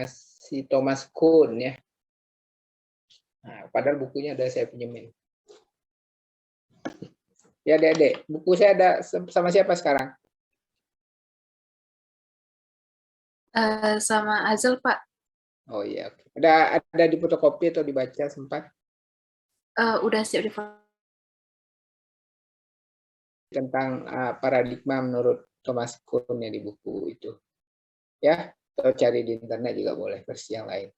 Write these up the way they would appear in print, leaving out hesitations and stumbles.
si Thomas Kuhn ya. Nah, padahal bukunya ada saya pinjemin. Ya, Dek, buku saya ada sama siapa sekarang? Sama Azal, Pak. Oh iya, oke. Ada di fotokopi atau dibaca sempat? Udah siap di Tentang paradigma menurut Thomas Kuhn ya di buku itu. Ya, atau cari di internet juga boleh versi yang lain.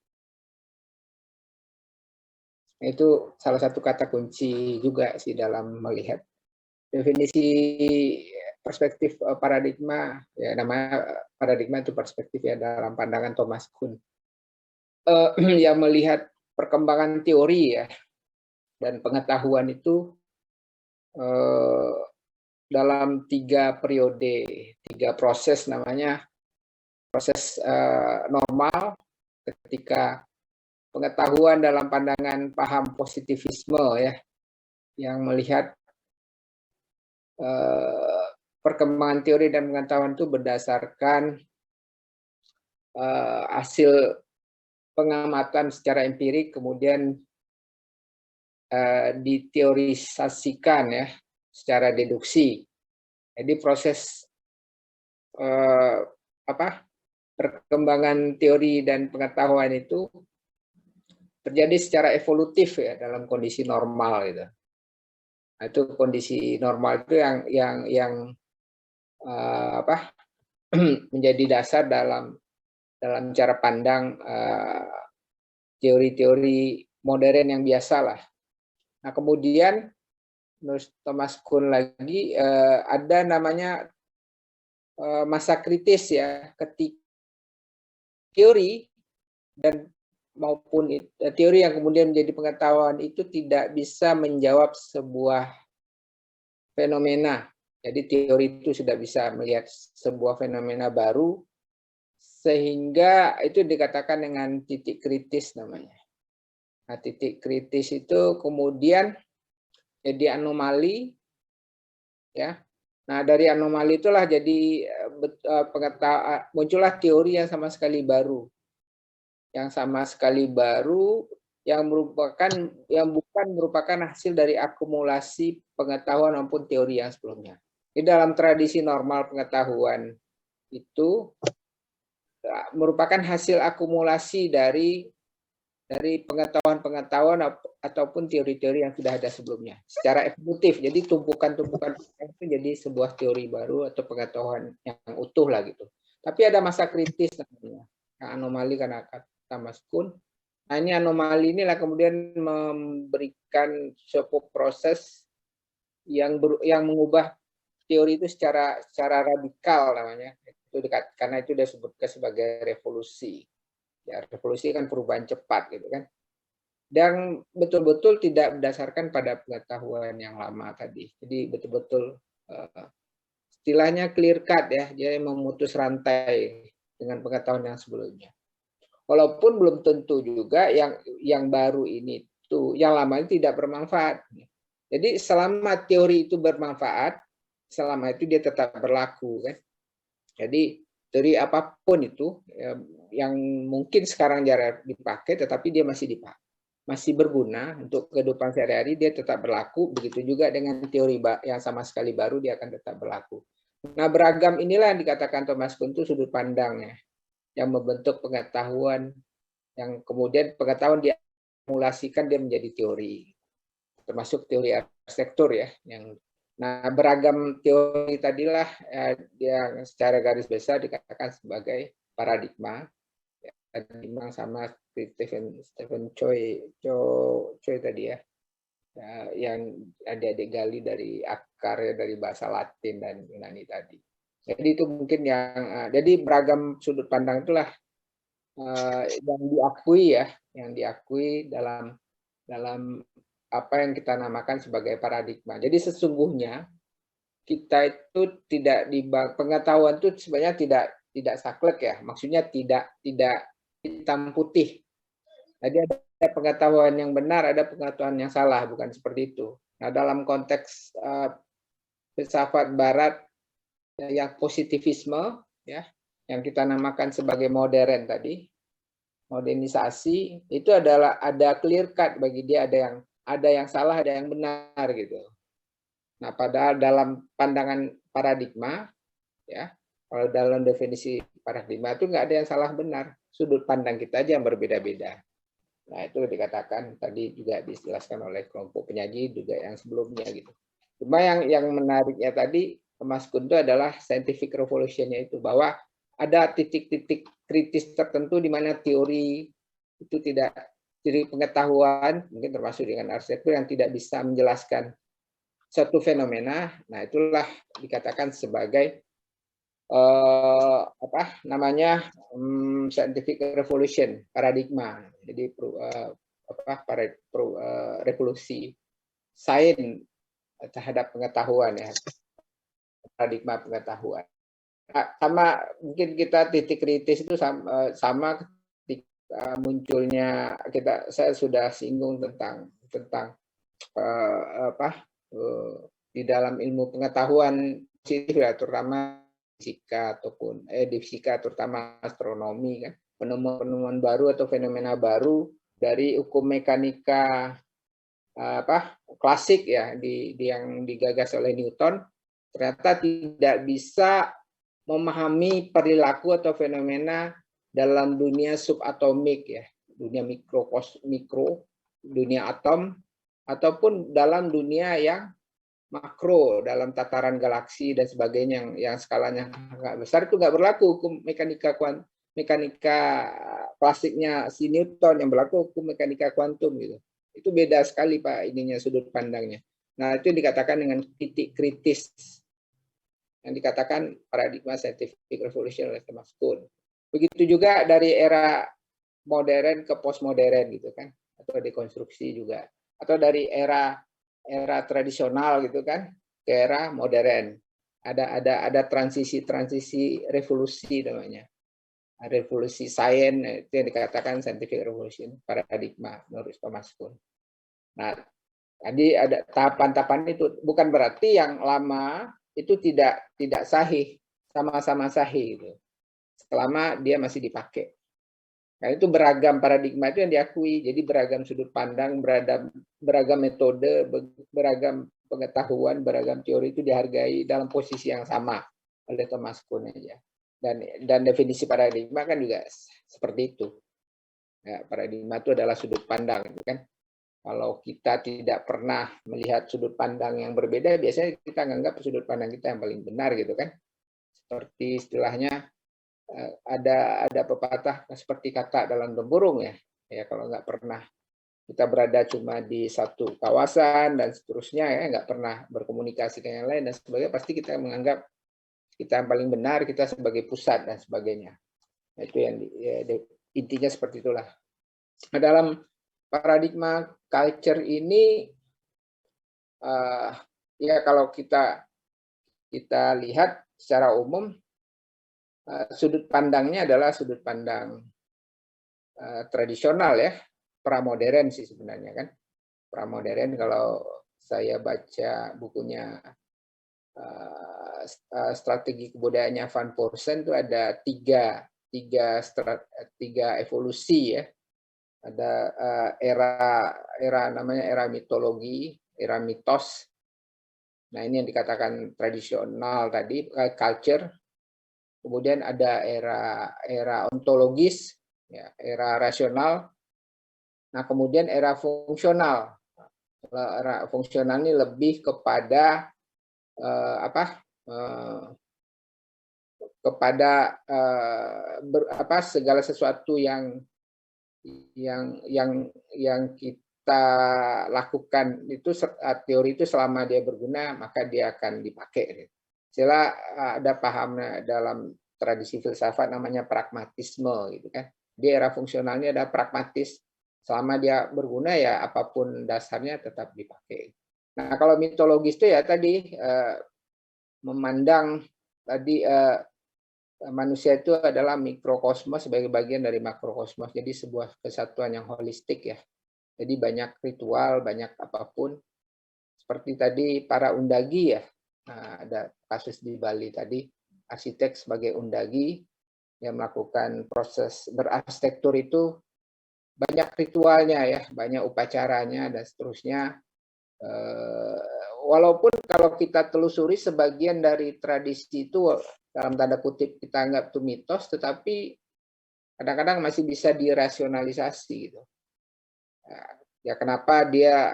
Itu salah satu kata kunci juga sih dalam melihat definisi perspektif paradigma, ya namanya paradigma itu perspektif ya dalam pandangan Thomas Kuhn. Yang melihat perkembangan teori ya dan pengetahuan itu dalam 3 periode, 3 proses namanya. Proses normal ketika pengetahuan dalam pandangan paham positivisme ya, yang melihat perkembangan teori dan pengetahuan itu berdasarkan hasil pengamatan secara empirik, kemudian diteorisasikan ya secara deduksi. Jadi proses perkembangan teori dan pengetahuan itu terjadi secara evolutif ya dalam kondisi normal gitu. Nah, itu kondisi normal itu yang menjadi dasar dalam cara pandang teori-teori modern yang biasa lah. Nah, kemudian menurut Thomas Kuhn lagi ada namanya masa kritis ya, ketika teori dan maupun teori yang kemudian menjadi pengetahuan itu tidak bisa menjawab sebuah fenomena. Jadi teori itu sudah bisa melihat sebuah fenomena baru, sehingga itu dikatakan dengan titik kritis namanya. Nah, titik kritis itu kemudian jadi anomali, ya. Nah, dari anomali itulah jadi muncullah teori yang sama sekali baru, yang bukan merupakan hasil dari akumulasi pengetahuan maupun teori yang sebelumnya. Di dalam tradisi normal pengetahuan itu merupakan hasil akumulasi dari pengetahuan ataupun teori-teori yang sudah ada sebelumnya secara evolutif. Jadi tumpukan-tumpukan itu jadi sebuah teori baru atau pengetahuan yang utuh lah gitu. Tapi ada masa kritis namanya, anomali karena kata Mas Kuhn. Nah, ini anomali inilah kemudian memberikan sebuah proses yang mengubah teori itu secara radikal namanya. Itu karena itu disebutkan sebagai revolusi. Ya, revolusi kan perubahan cepat gitu kan. Dan betul-betul tidak berdasarkan pada pengetahuan yang lama tadi. Jadi betul-betul istilahnya clear cut ya, dia memutus rantai dengan pengetahuan yang sebelumnya. Walaupun belum tentu juga yang baru ini tuh, yang lama ini tidak bermanfaat. Jadi selama teori itu bermanfaat, selama itu dia tetap berlaku kan. Jadi dari apapun itu yang mungkin sekarang jarang dipakai, tetapi dia masih berguna untuk kehidupan sehari-hari, dia tetap berlaku. Begitu juga dengan teori yang sama sekali baru, dia akan tetap berlaku. Nah, beragam inilah yang dikatakan Thomas Kuhn itu sudut pandangnya, yang membentuk pengetahuan, yang kemudian pengetahuan diakumulasikan dia menjadi teori, termasuk teori arsitektur ya, nah, beragam teori tadilah yang secara garis besar dikatakan sebagai paradigma. Paradigma sama Stephen Choi tadi ya, yang adik-adik gali dari akar dari bahasa Latin dan Yunani tadi. Jadi itu mungkin jadi beragam sudut pandang itulah yang diakui dalam apa yang kita namakan sebagai paradigma. Jadi sesungguhnya kita itu pengetahuan itu sebenarnya tidak saklek ya, maksudnya tidak hitam putih. Jadi ada pengetahuan yang benar, ada pengetahuan yang salah, bukan seperti itu. Nah, dalam konteks filsafat Barat yang positivisme ya, yang kita namakan sebagai modern tadi, modernisasi itu adalah ada clear cut bagi dia, ada yang salah, ada yang benar gitu. Nah, padahal dalam pandangan paradigma ya, kalau dalam definisi paradigma itu nggak ada yang salah benar, sudut pandang kita aja yang berbeda-beda. Nah, itu dikatakan tadi juga dijelaskan oleh kelompok penyaji juga yang sebelumnya gitu. Cuma yang menariknya tadi Mas Kunto adalah scientific revolution-nya itu, bahwa ada titik-titik kritis tertentu di mana teori itu tidak, jadi pengetahuan mungkin termasuk dengan arsitektur yang tidak bisa menjelaskan suatu fenomena. Nah, itulah dikatakan sebagai apa namanya, scientific revolution, paradigma. Jadi revolusi sains terhadap pengetahuan ya, paradigma pengetahuan. Sama mungkin kita titik kritis itu sama ketika munculnya, saya sudah singgung tentang di dalam ilmu pengetahuan positif ya, terutama fisika ataupun di fisika terutama astronomi kan, penemuan baru atau fenomena baru dari hukum mekanika klasik ya, yang digagas oleh Newton, ternyata tidak bisa memahami perilaku atau fenomena dalam dunia subatomik ya, dunia mikro, dunia atom, ataupun dalam dunia yang makro, dalam tataran galaksi dan sebagainya yang skalanya nggak besar, itu nggak berlaku hukum mekanika klasiknya si Newton, yang berlaku hukum mekanika kuantum gitu. Itu beda sekali Pak ininya, sudut pandangnya. Nah, itu dikatakan dengan titik kritis yang dikatakan paradigma scientific revolution oleh Thomas Kuhn. Begitu juga dari era modern ke postmodern gitu kan, atau dekonstruksi juga, atau dari era tradisional gitu kan ke era modern. Ada transisi revolusi namanya. Revolusi sains, itu yang dikatakan scientific revolution, paradigma menurut Thomas Kuhn. Nah, tadi ada tahapan-tahapan itu, bukan berarti yang lama itu tidak sahih, sama-sama sahih gitu, selama dia masih dipakai. Nah, itu beragam paradigma itu yang diakui. Jadi beragam sudut pandang, beragam metode, beragam pengetahuan, beragam teori itu dihargai dalam posisi yang sama oleh Thomas Kuhn aja. Dan definisi paradigma kan juga seperti itu. Ya, paradigma itu adalah sudut pandang, kan? Kalau kita tidak pernah melihat sudut pandang yang berbeda, biasanya kita menganggap sudut pandang kita yang paling benar gitu kan. Seperti istilahnya ada pepatah seperti kata dalam tempurung ya. Ya, kalau nggak pernah kita berada cuma di satu kawasan dan seterusnya ya, nggak pernah berkomunikasi dengan yang lain dan sebagainya, pasti kita menganggap kita yang paling benar, kita sebagai pusat dan sebagainya. Nah, itu yang intinya seperti itulah. Nah, dalam paradigma culture ini ya kalau kita lihat secara umum, sudut pandangnya adalah sudut pandang tradisional ya, pramodern sih sebenarnya kan. Pramodern kalau saya baca bukunya strategi kebudayaannya Van Porsen itu ada tiga evolusi ya. Ada era namanya era mitologi, era mitos. Nah, ini yang dikatakan tradisional tadi, culture. Kemudian ada era ontologis, ya, era rasional. Nah, kemudian era fungsional. Era fungsional ini lebih kepada segala sesuatu yang kita lakukan itu, teori itu selama dia berguna maka dia akan dipakai. Sila ada paham dalam tradisi filsafat namanya pragmatisme gitu kan. Di era fungsionalnya ada pragmatis, selama dia berguna ya apapun dasarnya tetap dipakai. Nah, kalau mitologis itu ya tadi memandang tadi manusia itu adalah mikrokosmos sebagai bagian dari makrokosmos. Jadi sebuah kesatuan yang holistik ya. Jadi banyak ritual, banyak apapun. Seperti tadi para undagi ya. Nah, ada kasus di Bali tadi, arsitek sebagai undagi yang melakukan proses berarsitektur itu banyak ritualnya ya, banyak upacaranya dan seterusnya. Walaupun kalau kita telusuri sebagian dari tradisi itu dalam tanda kutip kita anggap itu mitos, tetapi kadang-kadang masih bisa dirasionalisasi gitu. Ya kenapa dia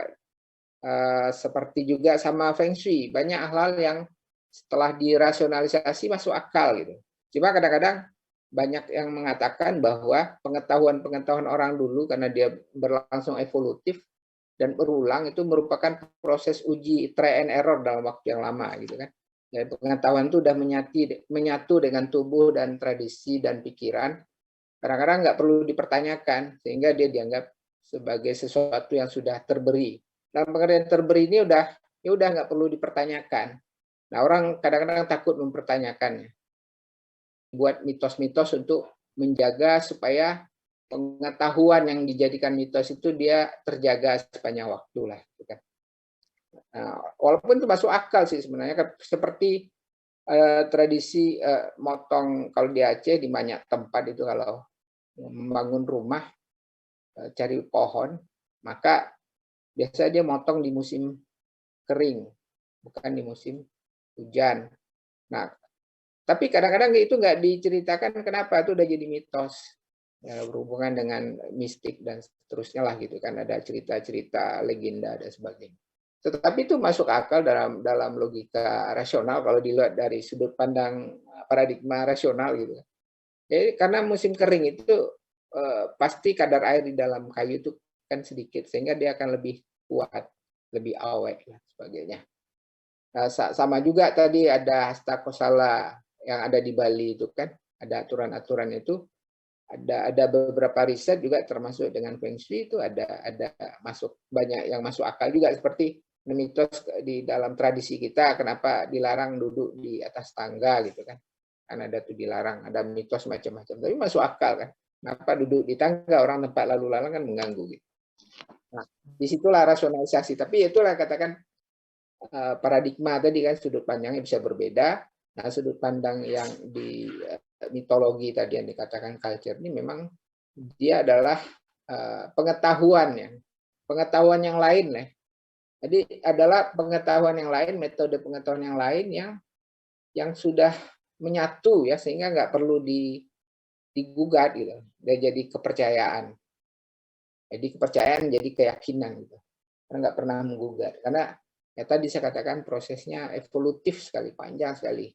seperti juga sama Feng Shui, banyak hal yang setelah dirasionalisasi masuk akal gitu. Cuma kadang-kadang banyak yang mengatakan bahwa pengetahuan-pengetahuan orang dulu karena dia berlangsung evolutif dan berulang itu merupakan proses uji try and error dalam waktu yang lama gitu kan. Dan pengetahuan itu sudah menyatu dengan tubuh dan tradisi dan pikiran. Kadang-kadang nggak perlu dipertanyakan sehingga dia dianggap sebagai sesuatu yang sudah terberi. Dalam pengertian terberi ini ya udah nggak perlu dipertanyakan. Nah orang kadang-kadang takut mempertanyakannya. Buat mitos-mitos untuk menjaga supaya pengetahuan yang dijadikan mitos itu dia terjaga sepanjang waktu lah. Nah, walaupun itu masuk akal sih sebenarnya, seperti tradisi motong kalau di Aceh di banyak tempat itu kalau membangun rumah cari pohon, maka biasa dia motong di musim kering, bukan di musim hujan. Nah, tapi kadang-kadang itu nggak diceritakan kenapa itu udah jadi mitos. Ya, berhubungan dengan mistik dan seterusnya lah gitu kan, ada cerita-cerita legenda dan sebagainya. Tetapi itu masuk akal dalam logika rasional kalau dilihat dari sudut pandang paradigma rasional gitu. Jadi karena musim kering itu pasti kadar air di dalam kayu itu kan sedikit sehingga dia akan lebih kuat, lebih awet dan sebagainya. Nah, sama juga tadi ada hasta kosala yang ada di Bali itu kan, ada aturan-aturan itu. Ada beberapa riset juga termasuk dengan Feng Shui itu ada masuk banyak yang masuk akal juga, seperti mitos di dalam tradisi kita kenapa dilarang duduk di atas tangga gitu kan ada tuh dilarang, ada mitos macam-macam, tapi masuk akal kan, kenapa duduk di tangga, orang tempat lalu lalang kan mengganggu gitu. Nah disitulah rasionalisasi, tapi itulah katakan paradigma tadi kan sudut pandangnya bisa berbeda. Nah sudut pandang yang di mitologi tadi yang dikatakan culture ini memang dia adalah pengetahuan yang lain ya. Jadi adalah pengetahuan yang lain, metode pengetahuan yang lain yang sudah menyatu ya sehingga nggak perlu digugat gitu. Dia jadi kepercayaan. Jadi kepercayaan jadi keyakinan gitu. Karena nggak pernah menggugat. Karena ya tadi saya katakan prosesnya evolutif sekali, panjang sekali.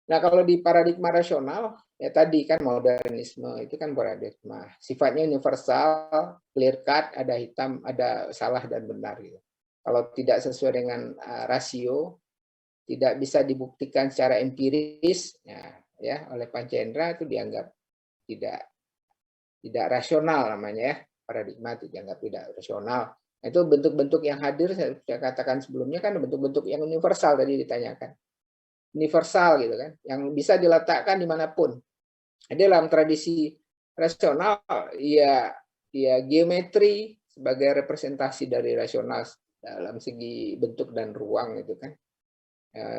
Nah, kalau di paradigma rasional, ya tadi kan modernisme itu kan paradigma. Sifatnya universal, clear cut, ada hitam, ada salah dan benar. Gitu. Kalau tidak sesuai dengan rasio, tidak bisa dibuktikan secara empiris, ya oleh Pancendra itu dianggap tidak rasional namanya ya. Paradigma itu dianggap tidak rasional. Nah, itu bentuk-bentuk yang hadir, saya katakan sebelumnya kan bentuk-bentuk yang universal tadi ditanyakan. Universal gitu kan, yang bisa diletakkan dimanapun. Jadi dalam tradisi rasional, ya geometri sebagai representasi dari rasional dalam segi bentuk dan ruang itu kan.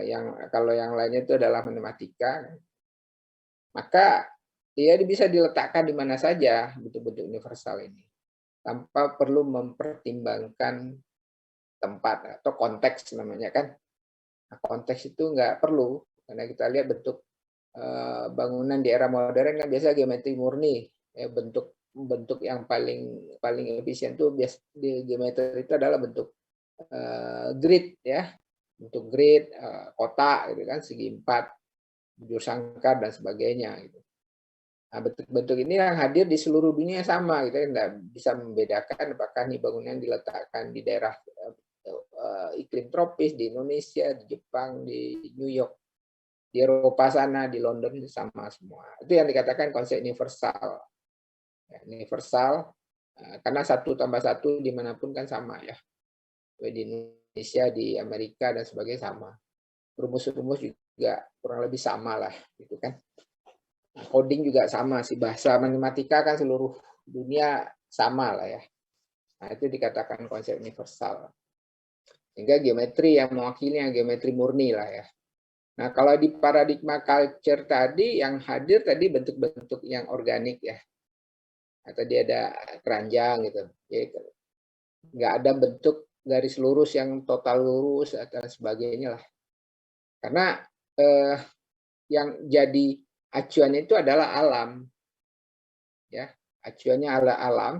Yang kalau yang lainnya itu adalah matematika, maka dia bisa diletakkan di mana saja bentuk-bentuk universal ini, tanpa perlu mempertimbangkan tempat atau konteks namanya kan. Nah, konteks itu nggak perlu, karena kita lihat bentuk bangunan di era modern kan biasa geometri murni, ya, bentuk yang paling efisien itu di geometri itu adalah bentuk grid ya, bentuk grid, kotak gitu kan, segi 4, bujur sangkar dan sebagainya gitu. Nah, bentuk-bentuk ini yang hadir di seluruh dunia sama gitu, nggak bisa membedakan apakah nih bangunan diletakkan di daerah iklim tropis di Indonesia, di Jepang, di New York, di Eropa sana, di London itu sama semua. Itu yang dikatakan konsep universal. Ya, universal karena 1+1 dimanapun kan sama ya. Di Indonesia, di Amerika dan sebagainya sama. Rumus-rumus juga kurang lebih sama lah, gitu kan. Nah, coding juga sama sih, bahasa matematika kan seluruh dunia sama lah ya. Nah itu dikatakan konsep universal. Sehingga geometri yang mewakilinya geometri murni lah ya. Nah, kalau di paradigma culture tadi yang hadir tadi bentuk-bentuk yang organik ya. atau dia ada keranjang gitu. Jadi nggak ada bentuk garis lurus yang total lurus atau sebagainya lah. Karena yang jadi acuan itu adalah alam, ya, acuannya adalah alam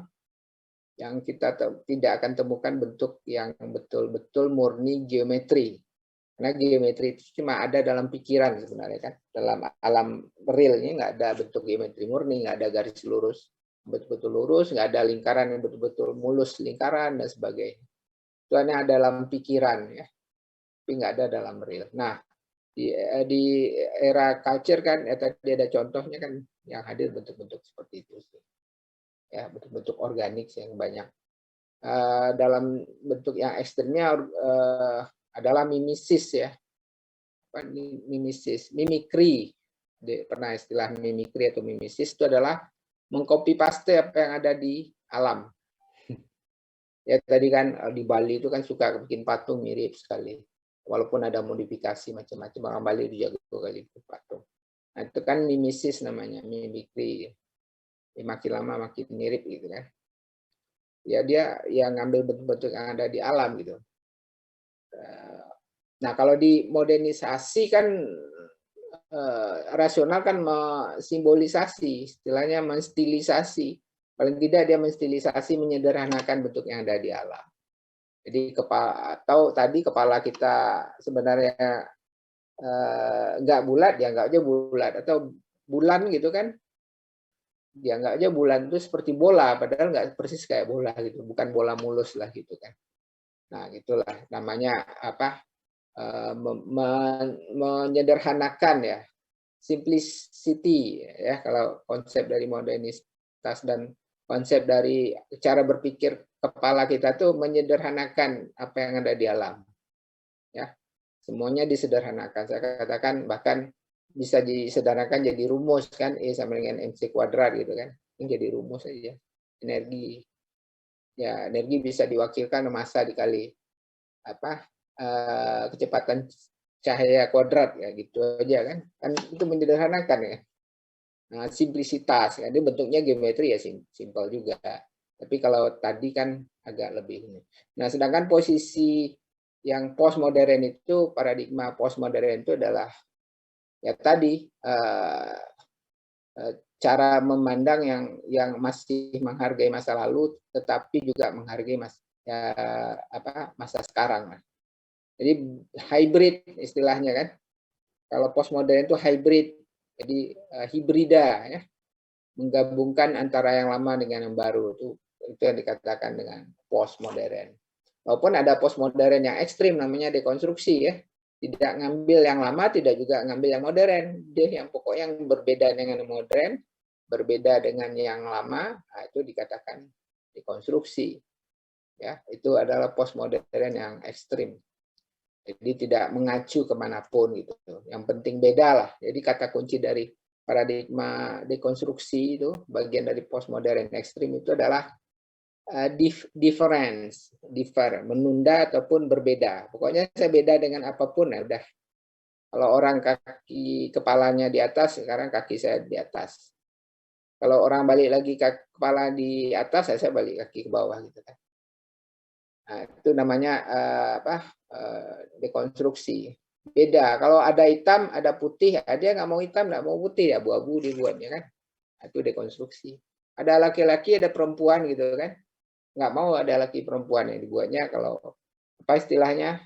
yang kita tidak akan temukan bentuk yang betul-betul murni geometri. Karena geometri itu cuma ada dalam pikiran sebenarnya kan, dalam alam realnya nggak ada bentuk geometri murni, nggak ada garis lurus betul-betul lurus, nggak ada lingkaran yang betul-betul mulus lingkaran dan sebagainya. Itu hanya dalam pikiran ya, tapi nggak ada dalam real. Nah, di era culture kan, tadi ada contohnya kan yang hadir bentuk-bentuk seperti itu sih. Ya, bentuk-bentuk organik yang banyak. Dalam bentuk yang ekstrimnya adalah mimesis ya. Mimesis, mimikri. Pernah istilah mimikri atau mimesis itu adalah mengcopy paste apa yang ada di alam. Ya tadi kan di Bali itu kan suka bikin patung mirip sekali. Walaupun ada modifikasi macam-macam, orang Bali itu jago kali itu patung. Nah, itu kan mimesis namanya, mimikri. Ya, makin lama makin mirip gitu kan. Ya dia yang ngambil bentuk-bentuk yang ada di alam gitu. Nah kalau di modernisasi kan rasional kan mensimbolisasi, istilahnya menstilisasi. Paling tidak dia menstilisasi, menyederhanakan bentuk yang ada di alam. Jadi kepala kita sebenarnya nggak bulat, ya nggak aja bulat, atau bulan gitu kan, dia nggak aja bulan itu seperti bola, padahal nggak persis kayak bola gitu, bukan bola mulus lah gitu kan. Nah gitulah namanya apa, menyederhanakan ya, simplicity ya, kalau konsep dari modernitas dan konsep dari cara berpikir kepala kita tuh menyederhanakan apa yang ada di alam ya, semuanya disederhanakan. Saya katakan bahkan bisa disederhanakan jadi rumus kan, E sama dengan mc kuadrat gitu kan, ini jadi rumus aja. Energi ya, energi bisa diwakilkan massa dikali apa, kecepatan cahaya kuadrat ya, gitu aja kan itu menyederhanakan ya. Nah, simplicitas ya, dia bentuknya geometri ya, simpel juga, tapi kalau tadi kan agak lebih ini. Nah sedangkan posisi yang postmodern itu, paradigma postmodern itu adalah ya tadi cara memandang yang masih menghargai masa lalu tetapi juga menghargai masa sekarang. Jadi hybrid istilahnya kan. Kalau postmodern itu hybrid, jadi hibrida ya, menggabungkan antara yang lama dengan yang baru, itu yang dikatakan dengan postmodern. Walaupun ada postmodern yang ekstrim namanya dekonstruksi ya, tidak ngambil yang lama, tidak juga ngambil yang modern, dia yang pokoknya yang berbeda dengan yang modern, berbeda dengan yang lama, nah itu dikatakan dekonstruksi ya, itu adalah postmodern yang ekstrim. Jadi tidak mengacu kemanapun gitu. Yang penting beda lah. Jadi kata kunci dari paradigma dekonstruksi itu, bagian dari postmodern ekstrim itu adalah differ, menunda ataupun berbeda. Pokoknya saya beda dengan apapun ya udah. Kalau orang kepalanya di atas, sekarang kaki saya di atas. Kalau orang balik lagi kepala di atas, saya balik kaki ke bawah gitu kan. Nah, itu namanya dekonstruksi. Beda. Kalau ada hitam, ada putih, dia nggak mau hitam, nggak mau putih, ya abu-abu dibuatnya kan. Itu dekonstruksi. Ada laki-laki, ada perempuan gitu kan. Nggak mau ada laki perempuan yang dibuatnya. Kalau apa istilahnya,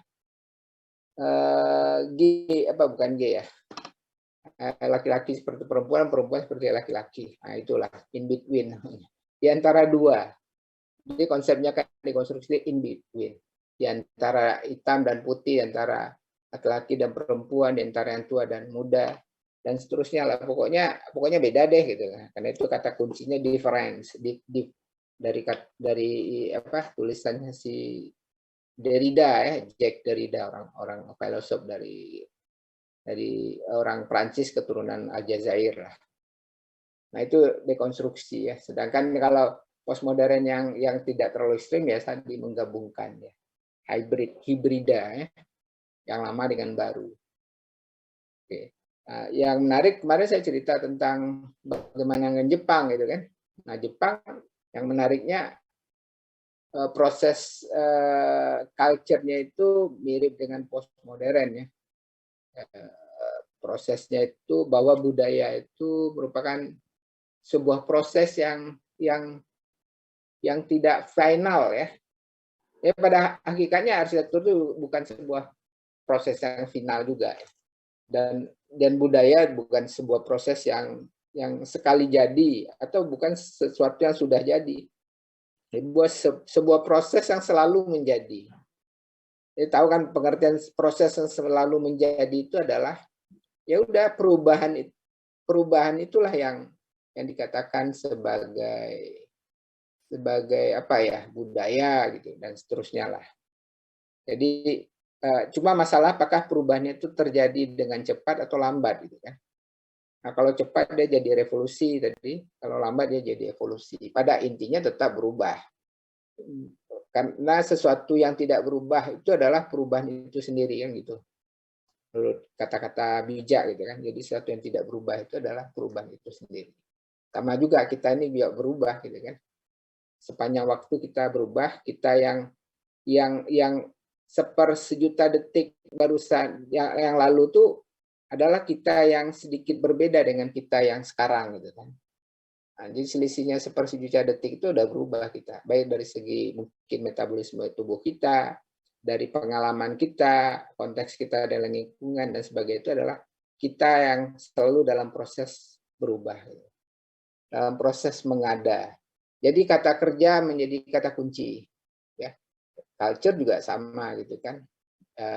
bukan G ya. Laki-laki seperti perempuan, perempuan seperti laki-laki. Nah itulah in between. Di antara dua. Jadi konsepnya kan dekonstruksi in between. Di antara hitam dan putih, antara laki-laki dan perempuan, di antara yang tua dan muda, dan seterusnya lah. Pokoknya beda deh gitu. Karena itu kata kuncinya difference. Dari tulisannya si Derrida ya, Jacques Derrida, orang filosof dari orang Prancis keturunan Aljazair lah. Nah itu dekonstruksi ya. Sedangkan kalau postmodern yang tidak terlalu ekstrim ya tadi menggabungkan ya, hibrida ya, yang lama dengan baru. Oke. Nah, yang menarik kemarin saya cerita tentang bagaimana dengan Jepang gitu kan. Nah, Jepang yang menariknya proses culture-nya itu mirip dengan postmodern ya. Prosesnya itu bahwa budaya itu merupakan sebuah proses yang tidak final ya. Ya pada hakikatnya arsitektur itu bukan sebuah proses yang final juga ya. Dan budaya bukan sebuah proses yang sekali jadi atau bukan sesuatu yang sudah jadi. Sebuah proses yang selalu menjadi. Jadi tahu kan pengertian proses yang selalu menjadi itu adalah ya udah perubahan itulah yang dikatakan sebagai apa ya budaya gitu dan seterusnya lah. Jadi cuma masalah apakah perubahannya itu terjadi dengan cepat atau lambat gitu kan. Nah, kalau cepat dia jadi revolusi tadi, kalau lambat dia jadi evolusi. Pada intinya tetap berubah. Karena sesuatu yang tidak berubah itu adalah perubahan itu sendiri kan gitu. Menurut kata-kata bijak gitu kan. Jadi sesuatu yang tidak berubah itu adalah perubahan itu sendiri. Sama juga kita ini biar berubah gitu kan. Sepanjang waktu kita berubah, kita yang sepersejuta detik barusan yang lalu tuh adalah kita yang sedikit berbeda dengan kita yang sekarang gitu kan. Nah, jadi selisihnya sepersejuta detik itu udah berubah kita, baik dari segi mungkin metabolisme tubuh kita, dari pengalaman kita, konteks kita dalam lingkungan dan sebagainya itu adalah kita yang selalu dalam proses berubah, gitu. Dalam proses mengada. Jadi kata kerja menjadi kata kunci, ya. Culture juga sama gitu kan,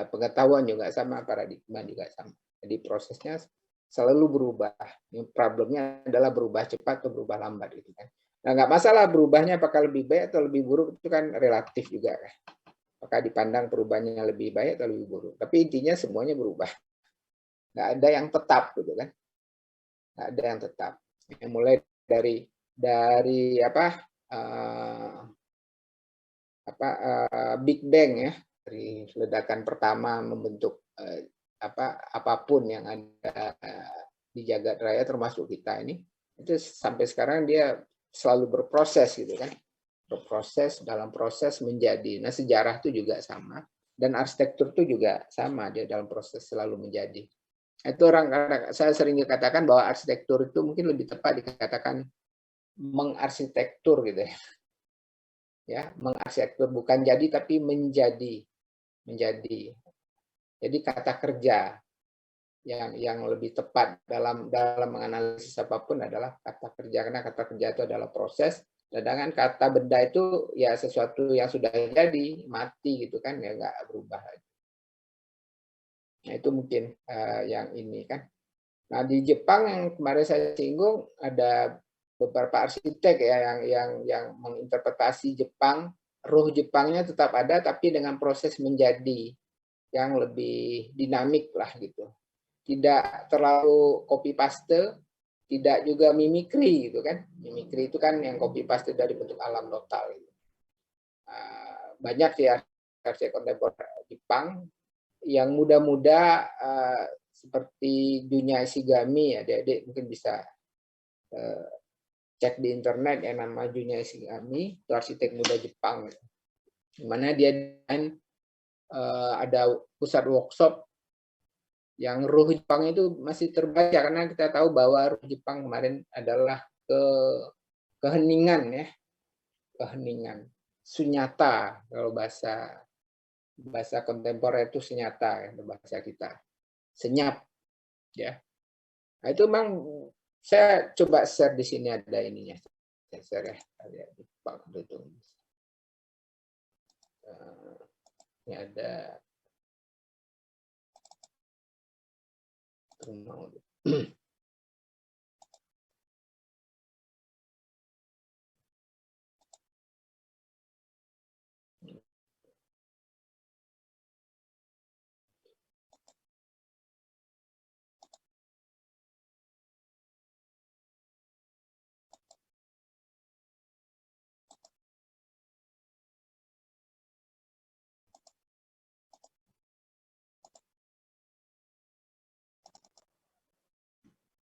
pengetahuan juga sama, paradigma juga sama. Jadi prosesnya selalu berubah. Problemnya adalah berubah cepat atau berubah lambat gitu kan. Nah, nggak masalah berubahnya apakah lebih baik atau lebih buruk itu kan relatif juga kan. Apakah dipandang perubahannya lebih baik atau lebih buruk. Tapi intinya semuanya berubah. Nggak ada yang tetap gitu kan. Nggak ada yang tetap. Yang mulai dari Big Bang ya, dari ledakan pertama membentuk apapun yang ada di jagat raya termasuk kita ini, itu sampai sekarang dia selalu berproses gitu kan, berproses dalam proses menjadi. Nah, sejarah itu juga sama dan arsitektur itu juga sama, dia dalam proses selalu menjadi. Itu saya sering dikatakan bahwa arsitektur itu mungkin lebih tepat dikatakan mengarsitektur gitu ya. Ya, mengarsitektur bukan jadi tapi menjadi. Jadi kata kerja yang lebih tepat dalam menganalisis apapun adalah kata kerja, karena kata kerja itu adalah proses, sedangkan kata benda itu ya sesuatu yang sudah jadi mati gitu kan, ya nggak berubah. Nah itu mungkin yang ini kan. Nah di Jepang yang kemarin saya singgung ada beberapa arsitek ya yang menginterpretasi Jepang, ruh Jepangnya tetap ada tapi dengan proses menjadi yang lebih dinamik lah gitu. Tidak terlalu copy paste, tidak juga mimikri gitu kan. Mimikri itu kan yang copy paste dari bentuk alam total. Gitu. Banyak sih arsitek kontemporer Jepang yang muda-muda seperti Junya Ishigami, adik-adik mungkin bisa cek di internet yang nama Junya Ishigami, itu arsitek muda Jepang. Di mana dia ada pusat workshop yang ruh Jepang itu masih terbaca karena kita tahu bahwa ruh Jepang kemarin adalah keheningan ya, keheningan, sunyata kalau bahasa kontemporer itu sunyata ya, bahasa kita, senyap ya. Nah, itu memang saya coba share di sini ada ininya, saya share ya, Jepang itu. Ini ada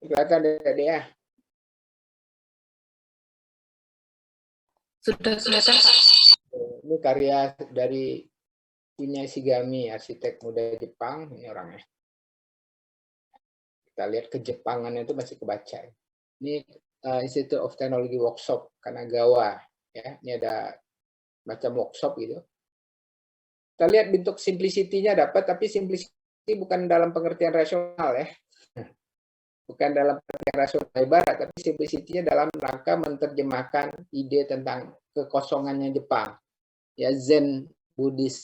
kelihatan ya. Sudah kelihatan, Pak. Ini karya dari Shinya Shigami, arsitek muda Jepang. Ini orangnya. Kita lihat kejepangannya itu masih kebaca. Ini Institute of Technology Workshop Kanagawa. Ya, ini ada macam workshop gitu. Kita lihat bentuk simplicity-nya dapat, tapi simplicity bukan dalam pengertian rasional ya. Bukan dalam pengertian rasional ibarat, tapi simplicity-nya dalam rangka menerjemahkan ide tentang kekosongannya Jepang. Ya, Zen, Buddhis,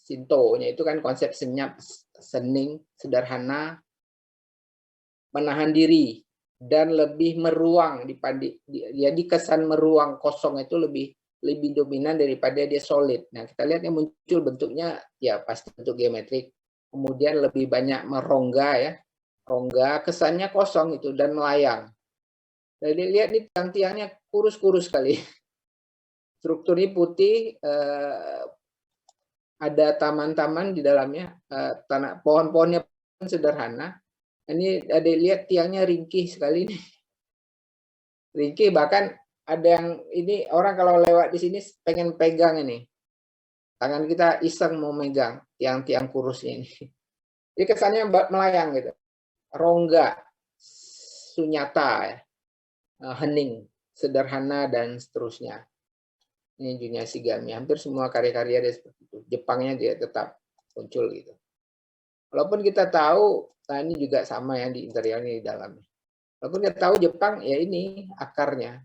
Shinto-nya itu kan konsep senyap, sening, sederhana, menahan diri, dan lebih meruang. Jadi kesan meruang kosong itu lebih dominan daripada dia solid. Nah, kita lihat yang muncul bentuknya ya pasti bentuk geometrik. Kemudian lebih banyak merongga ya. Rongga, kesannya kosong itu dan melayang. Jadi lihat nih tiang-tiangnya kurus-kurus sekali. Strukturnya putih, ada taman-taman di dalamnya, tanah pohon-pohonnya pun sederhana. Ini ada lihat tiangnya ringkih sekali nih. Ringkih, bahkan ada yang ini orang kalau lewat di sini pengen pegang ini. Tangan kita iseng mau megang tiang-tiang kurusnya ini. Jadi kesannya melayang gitu. Rongga, sunyata, ya. Hening, sederhana dan seterusnya. Ini Shinya Shigami. Hampir semua karya-karya dia seperti itu. Jepangnya dia tetap muncul gitu. Walaupun kita tahu, nah ini juga sama yang di interiornya di dalamnya. Walaupun kita tahu Jepang ya ini akarnya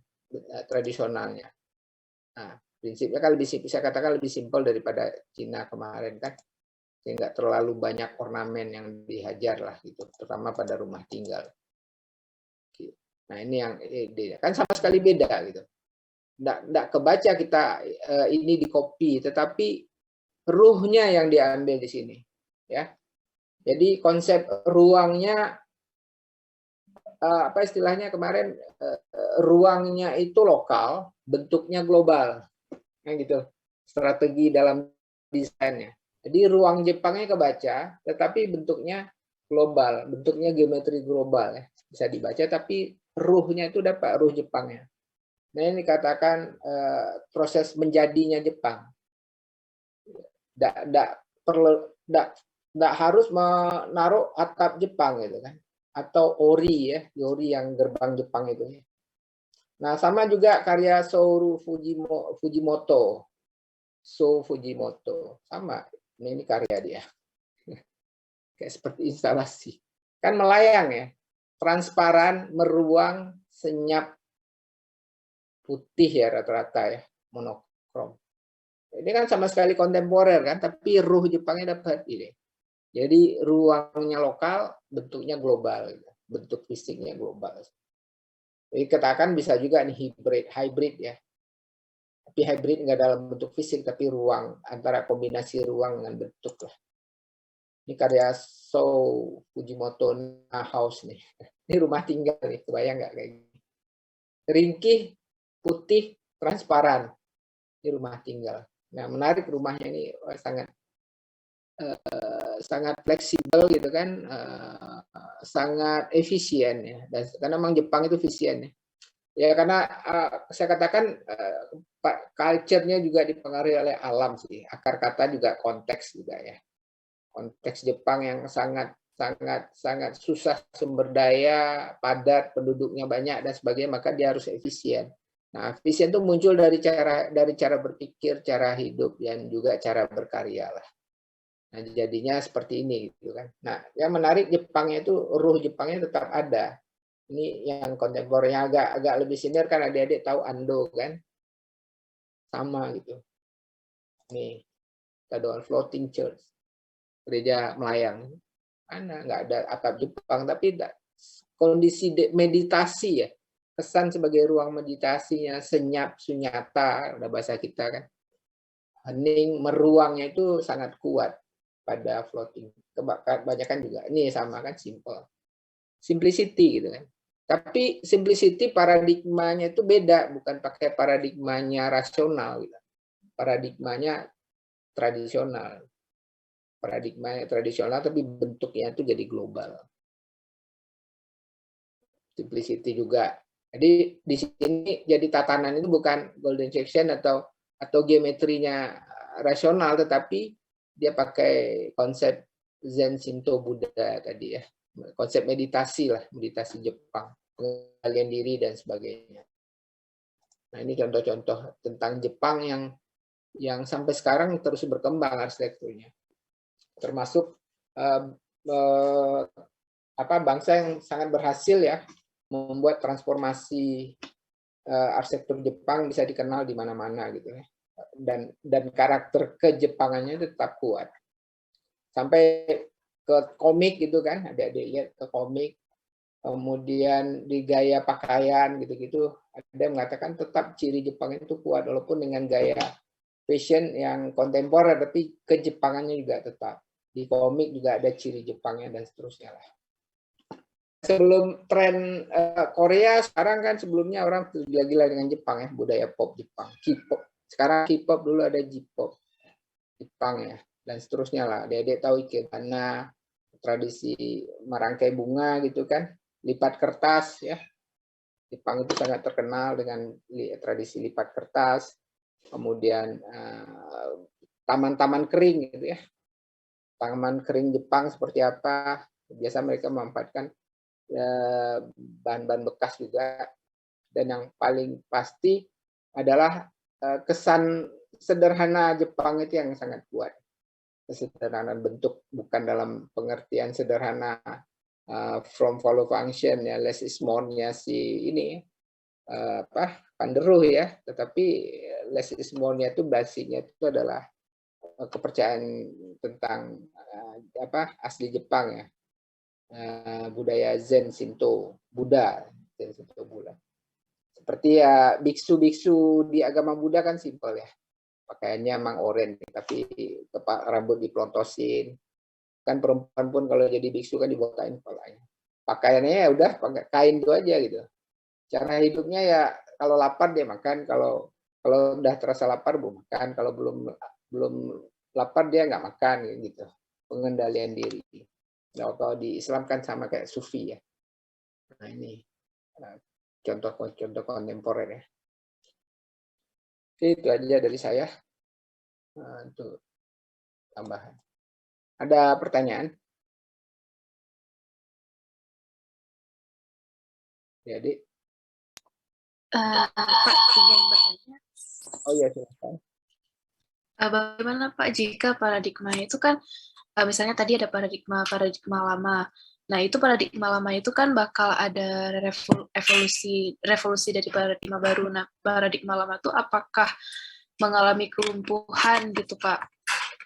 tradisionalnya. Nah, prinsipnya kan lebih bisa katakan lebih simpel daripada Cina kemarin kan. Sehingga terlalu banyak ornamen yang dihajar lah gitu, terutama pada rumah tinggal. Nah, ini yang kan sama sekali beda gitu. Nggak kebaca kita ini di copy, tetapi ruhnya yang diambil di sini, ya. Jadi konsep ruangnya apa istilahnya kemarin ruangnya itu lokal, bentuknya global, ya gitu. Strategi dalam desainnya. Jadi ruang Jepangnya kebaca, tetapi bentuknya global, bentuknya geometri global, ya. Bisa dibaca, tapi ruhnya itu dapat ruh Jepangnya. Nah, ini dikatakan proses menjadinya Jepang. Tidak harus menaruh atap Jepang gitu kan, atau ori ya, ori yang gerbang Jepang itu. Nah, sama juga karya Souru Fujimoto, sama. Ini karya dia, kayak seperti instalasi. Kan melayang ya, transparan, meruang, senyap, putih ya rata-rata ya, monokrom. Ini kan sama sekali kontemporer kan, tapi ruh Jepangnya dapat ini. Jadi ruangnya lokal, bentuknya global, bentuk fisiknya global. Jadi katakan bisa juga nih hybrid ya. Tapi hybrid nggak dalam bentuk fisik, tapi ruang, antara kombinasi ruang dengan bentuk lah. Ini karya Fujimoto House nih. Ini rumah tinggal nih, kebayang nggak kayak gini? Ringkih, putih, transparan. Ini rumah tinggal. Nah, menarik rumahnya ini sangat fleksibel gitu kan, sangat efisien ya. Dan karena memang Jepang itu efisien ya. Ya karena saya katakan culture-nya juga dipengaruhi oleh alam sih. Akar kata juga konteks juga ya. Konteks Jepang yang sangat susah sumber daya, padat, penduduknya banyak dan sebagainya, maka dia harus efisien. Nah, efisien itu muncul dari cara berpikir, cara hidup, dan juga cara berkarya lah. Nah, jadinya seperti ini gitu kan. Nah, yang menarik Jepangnya itu ruh Jepangnya tetap ada. Ini yang kontemporernya agak lebih senior kan, adik-adik tahu Ando kan. Sama gitu. Nih, Kadoan Floating Church. Gereja melayang. Mana nggak ada atap Jepang, tapi kondisi meditasi ya. Kesan sebagai ruang meditasinya, senyap, sunyata, udah bahasa kita kan. Hening, meruangnya itu sangat kuat pada floating. Kebanyakan juga. Ini sama kan, simple. Simplicity gitu kan. Tapi simplicity paradigmanya itu beda, bukan pakai paradigmanya rasional gitu. Paradigmanya tradisional. Paradigmanya tradisional tapi bentuknya itu jadi global. Simplicity juga Jadi di sini jadi tatanan itu bukan golden section atau geometrinya rasional, tetapi dia pakai konsep Zen, Shinto, Buddha tadi ya, konsep meditasi lah, meditasi Jepang, pengendalian diri dan sebagainya. Nah ini contoh-contoh tentang Jepang yang sampai sekarang terus berkembang arsitekturnya, termasuk bangsa yang sangat berhasil ya membuat transformasi arsitektur Jepang bisa dikenal di mana-mana gitu ya, dan karakter kejepangannya tetap kuat sampai ke komik gitu kan, adik-adik lihat ke komik, kemudian di gaya pakaian gitu-gitu, ada yang mengatakan tetap ciri Jepang itu kuat walaupun dengan gaya fashion yang kontemporer, tapi kejepangannya juga tetap. Di komik juga ada ciri Jepangnya dan seterusnya lah. Sebelum tren Korea, sekarang kan sebelumnya orang gila-gila dengan Jepang ya, budaya pop Jepang, K-pop. Sekarang K-pop, dulu ada J-pop Jepang ya, dan seterusnya lah. Dia tahu ikebana, tradisi merangkai bunga gitu kan, lipat kertas ya. Jepang itu sangat terkenal dengan tradisi lipat kertas, kemudian taman-taman kering gitu ya. Taman kering Jepang seperti apa? Biasa mereka memanfaatkan bahan-bahan bekas juga, dan yang paling pasti adalah kesan sederhana Jepang itu yang sangat kuat. Kesederhanaan bentuk, bukan dalam pengertian sederhana from follow function ya, less is more-nya si ini Van der Rohe ya, tetapi less is more-nya itu basinya itu adalah kepercayaan tentang asli Jepang ya, budaya Zen, Shinto, Buddha, Zen, Shinto, Buddha. Seperti ya biksu-biksu di agama Buddha kan simpel ya, pakaiannya emang oranye, tapi rambut diplontosin. Kan perempuan pun kalau jadi biksu kan dibotain kepalanya. Pakaiannya ya udah pakai kain itu aja gitu. Cara hidupnya ya kalau lapar dia makan, kalau udah terasa lapar belum makan, kalau belum lapar dia nggak makan gitu. Pengendalian diri. Nah, kalau di Islam kan sama kayak sufi ya. Nah ini contoh kontemporer ya. Oke, itu aja dari saya untuk tambahan. Ada pertanyaan? Jadi, Pak ingin bertanya. oh iya silakan. Bagaimana Pak jika paradigma itu kan misalnya tadi ada paradigma lama. Nah, itu paradigma lama itu kan bakal ada revolusi dari paradigma baru. Nah, paradigma lama itu apakah mengalami kelumpuhan gitu, Pak?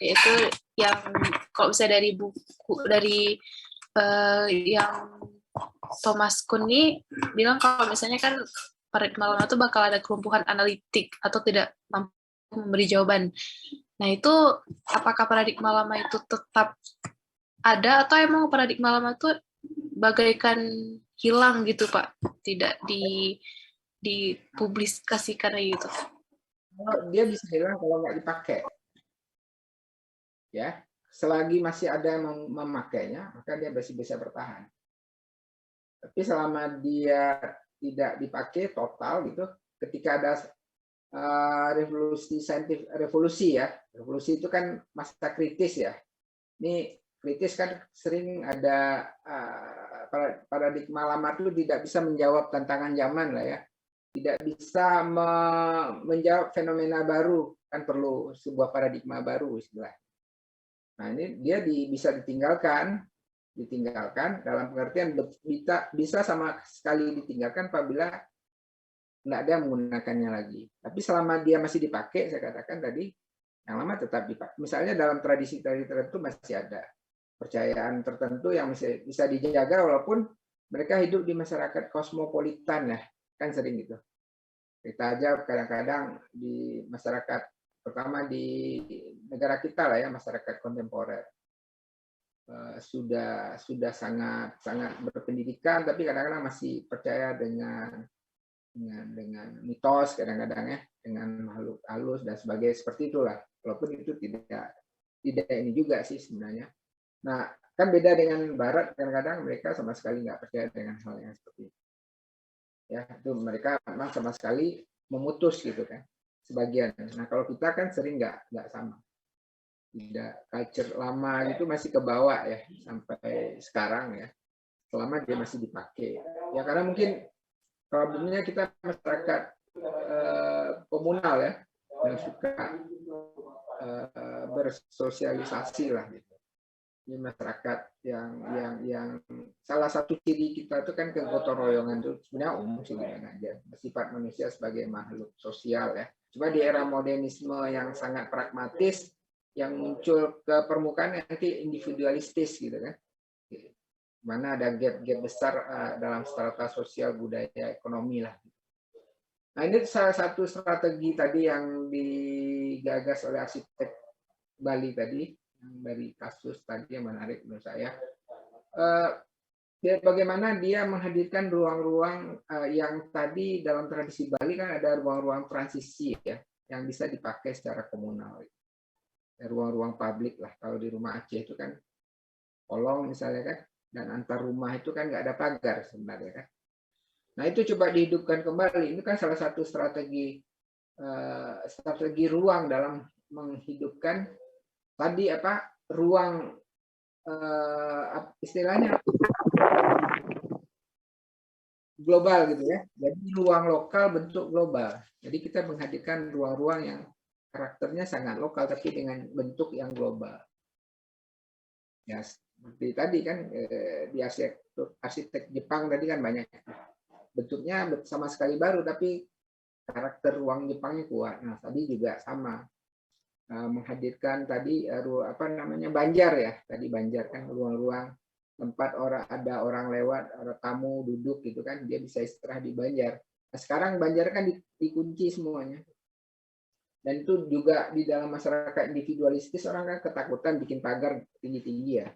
Yaitu yang kalau misalnya dari buku dari yang Thomas Kuhn ini bilang kalau misalnya kan paradigma lama itu bakal ada kelumpuhan analitik atau tidak mampu memberi jawaban. Nah, itu apakah paradigma lama itu tetap ada atau emang paradigma lama itu bagaikan hilang gitu, Pak? Tidak dipublikasikan gitu. Dia bisa hilang kalau nggak dipakai. Ya, selagi masih ada yang memakainya, maka dia masih bisa bertahan. Tapi selama dia tidak dipakai total gitu, ketika ada revolusi saintifik, revolusi itu kan masa kritis ya. Ini kritis kan sering ada paradigma lama itu tidak bisa menjawab tantangan zaman lah ya, tidak bisa menjawab fenomena baru, kan perlu sebuah paradigma baru istilah. Nah ini dia bisa ditinggalkan dalam pengertian bisa sama sekali ditinggalkan apabila nggak ada yang menggunakannya lagi. Tapi selama dia masih dipakai, saya katakan tadi, yang lama tetap dipakai. Misalnya dalam tradisi tertentu masih ada percayaan tertentu yang bisa dijaga walaupun mereka hidup di masyarakat kosmopolitan ya, kan sering gitu. Kita aja kadang-kadang di masyarakat, pertama di negara kita lah ya, masyarakat kontemporer sudah sangat berpendidikan, tapi kadang-kadang masih percaya dengan mitos, kadang-kadang ya, dengan makhluk halus dan sebagainya, seperti itulah. Walaupun itu tidak ini juga sih sebenarnya. Nah, kan beda dengan Barat, kadang-kadang mereka sama sekali nggak percaya dengan hal yang seperti itu. ya itu mereka memang sama sekali memutus gitu kan sebagian. Nah kalau kita kan sering nggak sama, tidak culture lama itu masih ke bawah ya sampai sekarang ya, selama dia masih dipakai ya, karena mungkin problemnya kita masyarakat komunal ya, yang suka bersosialisasi lah gitu. Ini masyarakat yang salah satu ciri kita itu kan kegotong royongan itu sebenarnya umum sih gimana aja, sifat manusia sebagai makhluk sosial ya. Cuma di era modernisme yang sangat pragmatis yang muncul ke permukaan nanti individualistis gitu kan, mana ada gap-gap besar dalam strata sosial, budaya, ekonomi lah. Nah ini salah satu strategi tadi yang digagas oleh arsitek Bali tadi, dari kasus tadi yang menarik menurut saya. Bagaimana dia menghadirkan ruang-ruang yang tadi dalam tradisi Bali kan ada ruang-ruang transisi ya, yang bisa dipakai secara komunal. Ruang-ruang publik lah. Kalau di rumah Aceh itu kan kolong misalnya kan, dan antar rumah itu kan nggak ada pagar sebenarnya kan. Nah itu coba dihidupkan kembali. Ini kan salah satu strategi ruang dalam menghidupkan tadi ruang istilahnya global gitu ya. Jadi ruang lokal bentuk global. Jadi kita menghadirkan ruang-ruang yang karakternya sangat lokal tapi dengan bentuk yang global. Ya seperti tadi kan di arsitek Jepang tadi kan banyak bentuknya sama sekali baru tapi karakter ruang Jepangnya kuat. Nah tadi juga sama. Menghadirkan tadi Banjar ya, tadi Banjar kan ruang-ruang tempat ada orang lewat, ada tamu duduk gitu kan, dia bisa istirahat di Banjar. Nah, sekarang Banjar kan dikunci semuanya, dan itu juga di dalam masyarakat individualistis orang kan ketakutan bikin pagar tinggi-tinggi ya,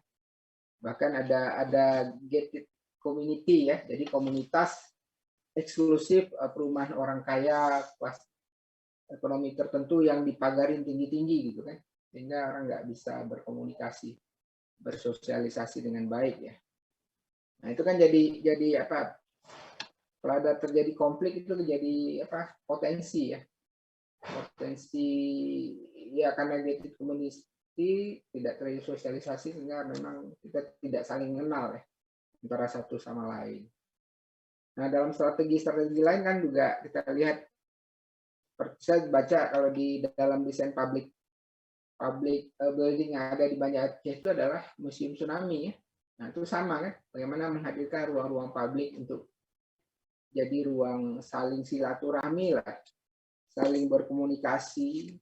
bahkan ada gated community ya, jadi komunitas eksklusif perumahan orang kaya kelas ekonomi tertentu yang dipagarin tinggi-tinggi gitu kan, sehingga orang nggak bisa berkomunikasi, bersosialisasi dengan baik ya. Nah itu kan jadi kalau ada terjadi konflik itu jadi potensi ya, potensi ya karena gated community tidak tersosialisasi sehingga memang kita tidak saling kenal ya antara satu sama lain. Nah dalam strategi lain kan juga kita lihat, saya baca kalau di dalam desain public building yang ada di Banda Aceh itu adalah museum tsunami ya. Nah itu sama kan, bagaimana menghadirkan ruang-ruang publik untuk jadi ruang saling silaturahmi lah, saling berkomunikasi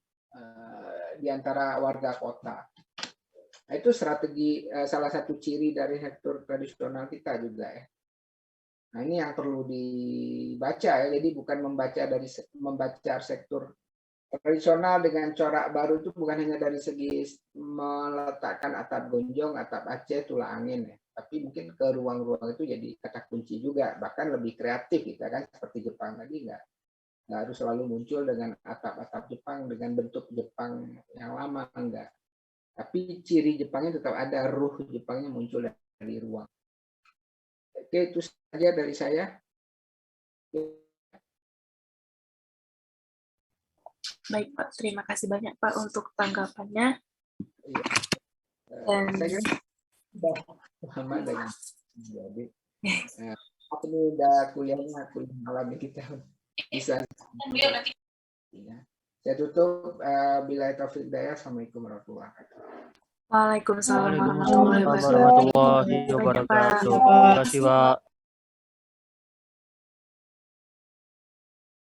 di antara warga kota. Nah, itu strategi salah satu ciri dari arsitektur tradisional kita juga ya. Nah ini yang perlu dibaca ya, jadi bukan membaca arsitektur tradisional dengan corak baru itu bukan hanya dari segi meletakkan atap gonjong, atap Aceh, tulang angin ya, tapi mungkin ke ruang-ruang itu jadi kata kunci juga, bahkan lebih kreatif kita kan, seperti Jepang tadi nggak harus selalu muncul dengan atap-atap Jepang dengan bentuk Jepang yang lama, enggak, tapi ciri Jepangnya tetap ada, ruh Jepangnya muncul dari ruang. Oke, itu saja dari saya. Baik Pak, terima kasih banyak Pak untuk tanggapannya. Dan saya sudah lama dengan jadi apa ini udah kuliah malam kita bisa. Ya. Saya tutup bila taufik hidayah. Assalamualaikum warahmatullahi wabarakatuh. Waalaikumsalam warahmatullahi wabarakatuh. Terima kasih Pak.